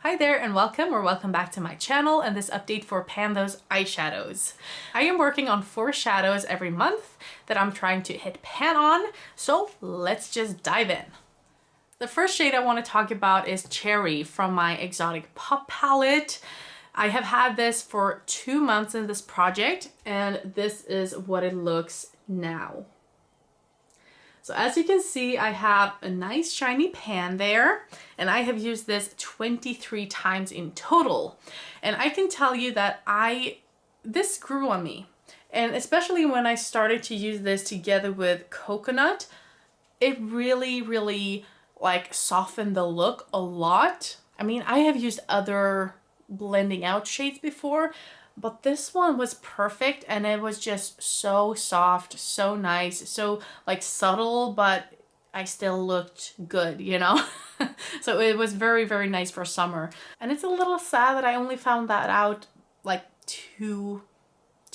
Hi there and welcome back to my channel and this update for Pan Those eyeshadows. I am working on 4 shadows every month that I'm trying to hit pan on, so let's just dive in. The first shade I want to talk about is Cherry from my Exotic Pop palette. I have had this for 2 months in this project and this is what it looks now. So as you can see, I have a nice shiny pan there, and I have used this 23 times in total. And I can tell you that this grew on me. And especially when I started to use this together with coconut, it really like softened the look a lot. I mean, I have used other blending out shades before, but this one was perfect and it was just so soft, so nice, so like subtle, but I still looked good, you know? So it was very nice for summer. And it's a little sad that I only found that out like two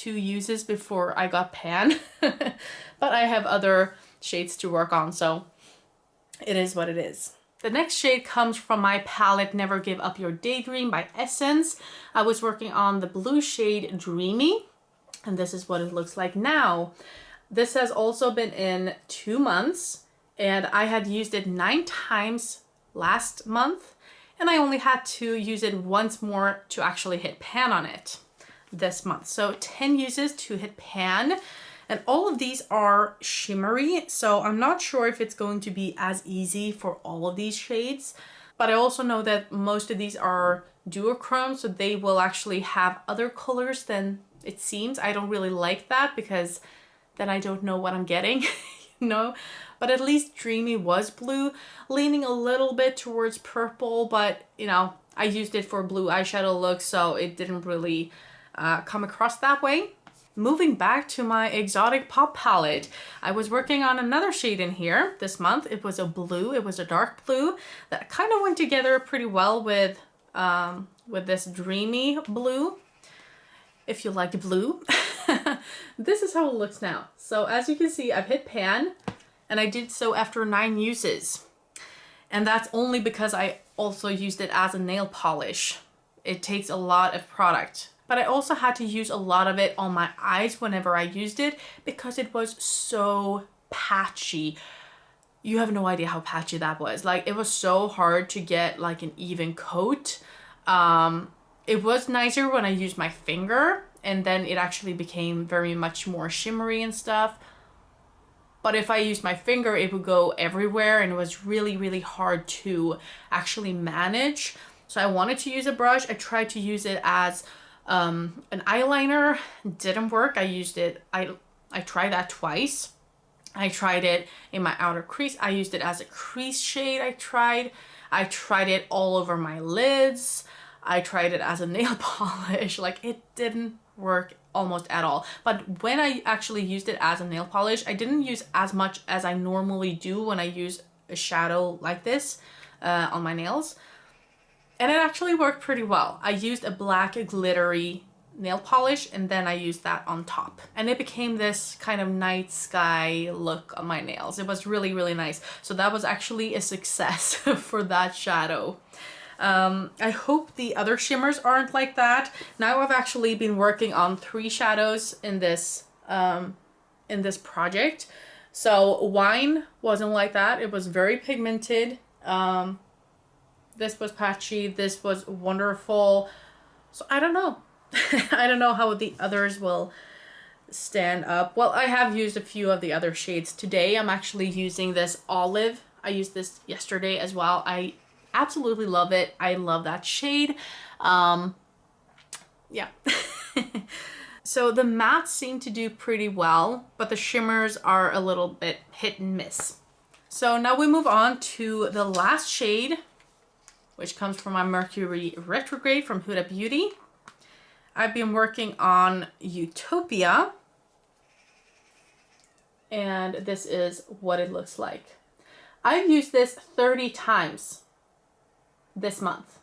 uses before I got pan. But I have other shades to work on, so it is what it is. The next shade comes from my palette Never Give Up Your Daydream by Essence. I was working on the blue shade Dreamy, and this is what it looks like now. This has also been in 2 months, and I had used it 9 times last month, and I only had to use it once more to actually hit pan on it this month. So 10 uses to hit pan. And all of these are shimmery, so I'm not sure if it's going to be as easy for all of these shades. But I also know that most of these are duochrome, so they will actually have other colors than it seems. I don't really like that because then I don't know what I'm getting, you know? But at least Dreamy was blue, leaning a little bit towards purple, but you know, I used it for blue eyeshadow look, so it didn't really come across that way. Moving back to my Exotic Pop palette, I was working on another shade in here this month. It was a blue, it was a dark blue that kind of went together pretty well with this Dreamy blue, if you like blue. This is how it looks now. So as you can see, I've hit pan and I did so after 9 uses. And that's only because I also used it as a nail polish. It takes a lot of product. But I also had to use a lot of it on my eyes whenever I used it because it was so patchy. You have no idea how patchy that was. Like, it was so hard to get like an even coat. It was nicer when I used my finger, and then it actually became very much more shimmery and stuff. But if I used my finger, it would go everywhere and it was really hard to actually manage. So I wanted to use a brush. I tried to use it as an eyeliner. Didn't work. I tried that twice. I tried it in my outer crease. I used it as a crease shade. I tried it all over my lids. I tried it as a nail polish. Like, it didn't work almost at all. But when I actually used it as a nail polish, I didn't use as much as I normally do when I use a shadow like this on my nails. And it actually worked pretty well. I used a black glittery nail polish and then I used that on top. And it became this kind of night sky look on my nails. It was really nice. So that was actually a success for that shadow. I hope the other shimmers aren't like that. Now I've actually been working on 3 shadows in this project. So Wine wasn't like that. It was very pigmented. This was patchy, this was wonderful. So I don't know. I don't know how the others will stand up. Well, I have used a few of the other shades today. I'm actually using this Olive. I used this yesterday as well. I absolutely love it. I love that shade. Yeah. So the mattes seem to do pretty well, but the shimmers are a little bit hit and miss. So now we move on to the last shade, which comes from my Mercury Retrograde from Huda Beauty. I've been working on Utopia, and this is what it looks like. I've used this 30 times this month.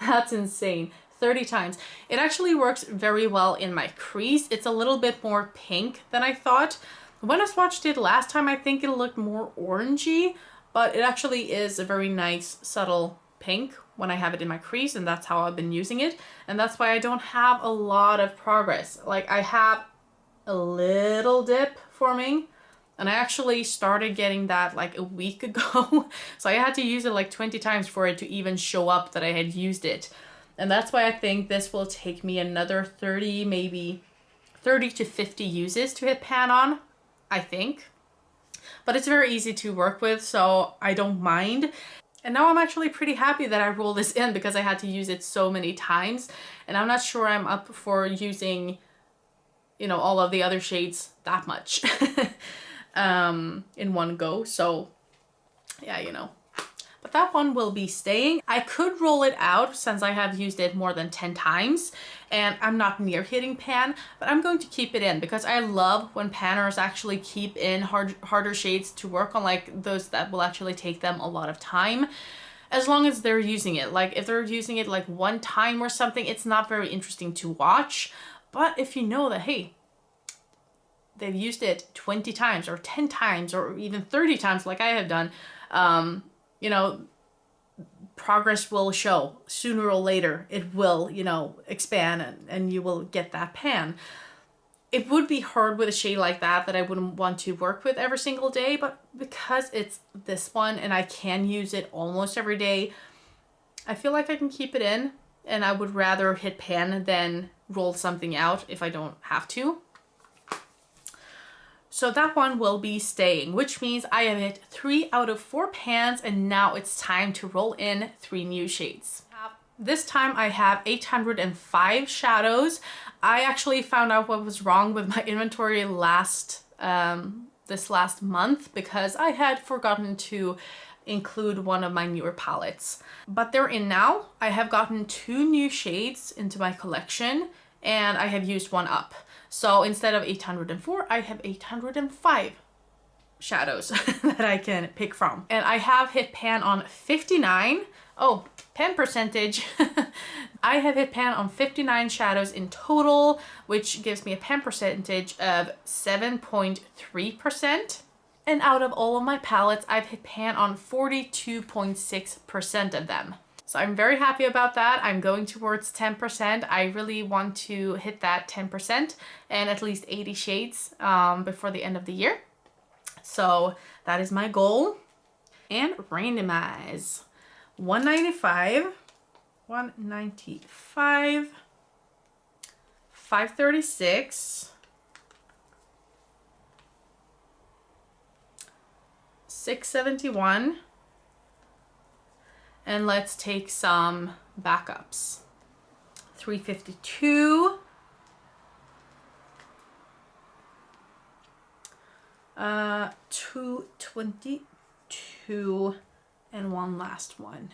That's insane. 30 times. It actually works very well in my crease. It's a little bit more pink than I thought. When I swatched it last time, I think it looked more orangey, but it actually is a very nice, subtle pink when I have it in my crease, and that's how I've been using it. And that's why I don't have a lot of progress. Like I have a little dip forming, and I actually started getting that like a week ago. So I had to use it like 20 times for it to even show up that I had used it. And that's why I think this will take me another 30, maybe 30 to 50 uses to hit pan on, I think. But it's very easy to work with, so I don't mind. And now I'm actually pretty happy that I rolled this in because I had to use it so many times. And I'm not sure I'm up for using, you know, all of the other shades that much in one go. So yeah, you know. But that one will be staying. I could roll it out since I have used it more than 10 times and I'm not near hitting pan, but I'm going to keep it in because I love when panners actually keep in harder shades to work on, like those that will actually take them a lot of time, as long as they're using it. Like if they're using it like one time or something, it's not very interesting to watch. But if you know that, hey, they've used it 20 times or 10 times or even 30 times like I have done, you know, progress will show sooner or later. It will, you know, expand and you will get that pan. It would be hard with a shade like that I wouldn't want to work with every single day, but because it's this one and I can use it almost every day, I feel like I can keep it in, and I would rather hit pan than roll something out if I don't have to. So that one will be staying, which means I have hit 3 out of 4 pans, and now it's time to roll in 3 new shades. This time I have 805 shadows. I actually found out what was wrong with my inventory this last month because I had forgotten to include one of my newer palettes. But they're in now. I have gotten 2 new shades into my collection and I have used one up. So instead of 804, I have 805 shadows that I can pick from. And I have hit pan on 59. Oh, pan percentage. I have hit pan on 59 shadows in total, which gives me a pan percentage of 7.3%. And out of all of my palettes, I've hit pan on 42.6% of them. So I'm very happy about that. I'm going towards 10%. I really want to hit that 10% and at least 80 shades before the end of the year. So that is my goal. And randomize. 195, 536, 671, and let's take some backups. 352, 222, and one last one.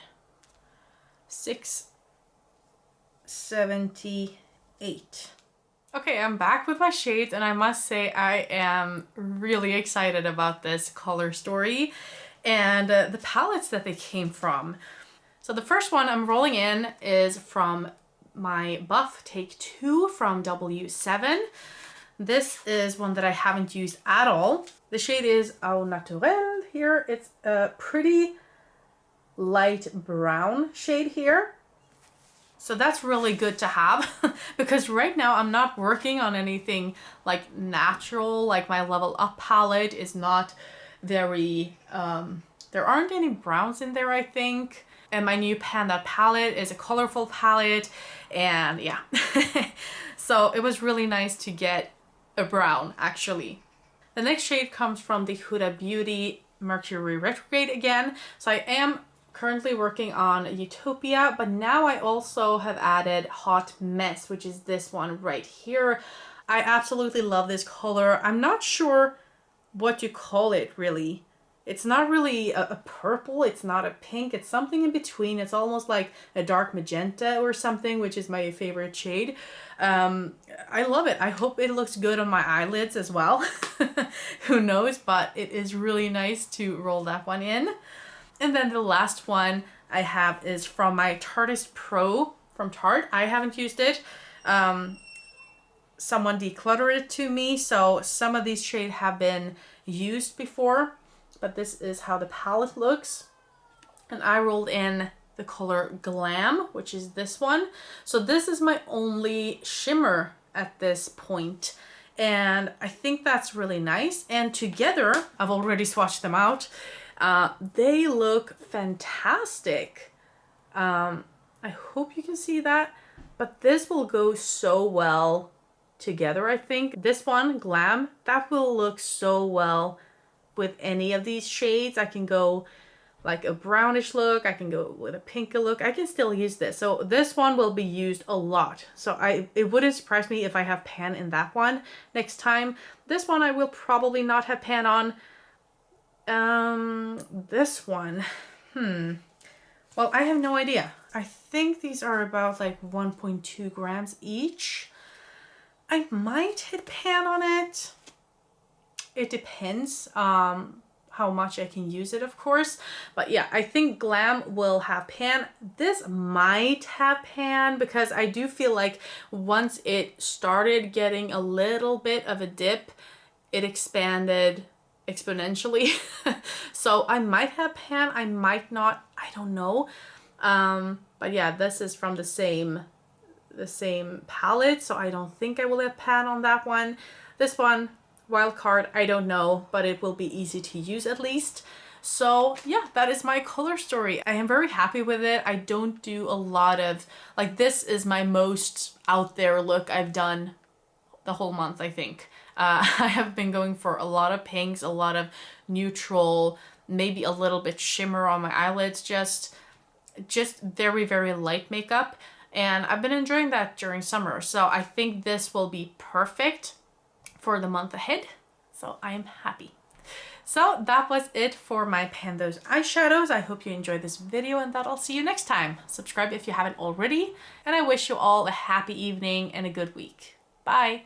678. Okay, I'm back with my shades and I must say I am really excited about this color story and the palettes that they came from. So the first one I'm rolling in is from my Buff Take 2 from W7. This is one that I haven't used at all. The shade is Au Naturel here. It's a pretty light brown shade here. So that's really good to have because right now I'm not working on anything like natural, like my Level Up palette is not very, there aren't any browns in there, I think. And my new Panda palette is a colorful palette and yeah. So it was really nice to get a brown actually. The next shade comes from the Huda Beauty Mercury Retrograde again. So I am currently working on Utopia, but now I also have added Hot Mess, which is this one right here. I absolutely love this color. I'm not sure what you call it really. It's not really a purple, it's not a pink, it's something in between. It's almost like a dark magenta or something, which is my favorite shade. I love it. I hope it looks good on my eyelids as well. Who knows, but it is really nice to roll that one in. And then the last one I have is from my Tartist Pro from Tarte. I haven't used it. Someone decluttered it to me, so some of these shades have been used before, but this is how the palette looks. And I rolled in the color Glam, which is this one. So this is my only shimmer at this point, and I think that's really nice. And together, I've already swatched them out. They look fantastic. I hope you can see that, but this will go so well together. I think this one, Glam, that will look so well with any of these shades. I can go like a brownish look, I can go with a pinker look, I can still use this. So this one will be used a lot. So it wouldn't surprise me if I have pan in that one next time. This one I will probably not have pan on. This one, well, I have no idea. I think these are about like 1.2 grams each. I might hit pan on it. It depends how much I can use it, of course. But yeah, I think Glam will have pan. This might have pan because I do feel like once it started getting a little bit of a dip, it expanded exponentially. So I might have pan, I might not, I don't know. But yeah, this is from the same palette, so I don't think I will have pan on that one. This one, wild card, I don't know, but it will be easy to use at least. So yeah, that is my color story. I am very happy with it. I don't do a lot of, like, this is my most out there look I've done the whole month, I think. I have been going for a lot of pinks, a lot of neutral, maybe a little bit shimmer on my eyelids, just very, very light makeup. And I've been enjoying that during summer. So I think this will be perfect for the month ahead. So I am happy. So that was it for my Pan Those eyeshadows. I hope you enjoyed this video and that I'll see you next time. Subscribe if you haven't already. And I wish you all a happy evening and a good week. Bye.